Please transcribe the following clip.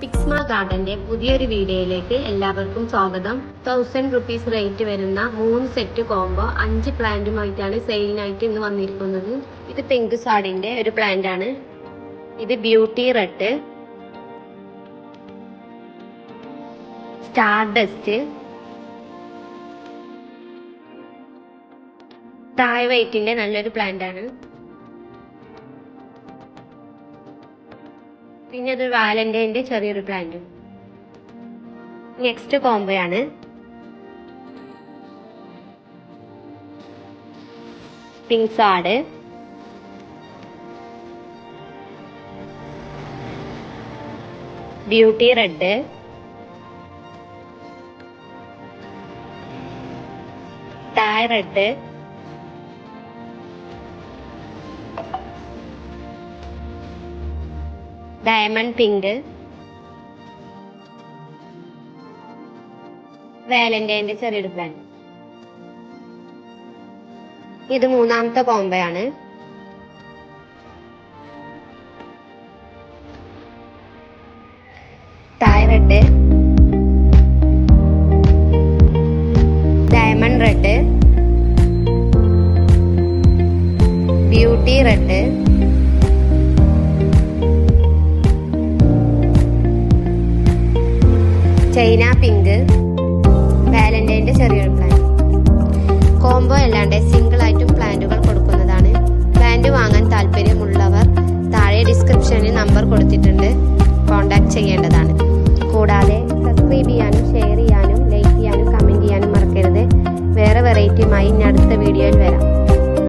പിക്സ്മ ഗാർഡന്റെ പുതിയൊരു വീഡിയോയിലേക്ക് എല്ലാവർക്കും സ്വാഗതം. 1000 റുപ്പീസ് റേറ്റ് വരുന്ന 3 സെറ്റ് കോംബോ 5 പ്ലാന്റുമായിട്ടാണ് സെയിലിനായിട്ട് ഇന്ന് വന്നിരിക്കുന്നത്. ഇത് പിങ്ക് സാഡിന്റെ ഒരു പ്ലാന്റ് ആണ്. ഇത് beauty red, star dust, Thai വൈറ്റിന്റെ നല്ലൊരു പ്ലാന്റ് ആണ്. പിന്നെ അത് വാലന്റൈൻ്റെ ചെറിയൊരു പ്ലാന്റ്. നെക്സ്റ്റ് കോംബോയാണ്. Pink sad, beauty red, Thai red, diamond pink, വാലന്റൈൻ്റെ ചെറിയൊരു പ്ലാന്റ്. ഇത് മൂന്നാമത്തെ കോംബോയാണ്. Thai red, diamond red, beauty red, China pink, വാലന്റൈൻ്റെ ചെറിയൊരു പ്ലാന്റ്. കോംബോ അല്ലാണ്ട്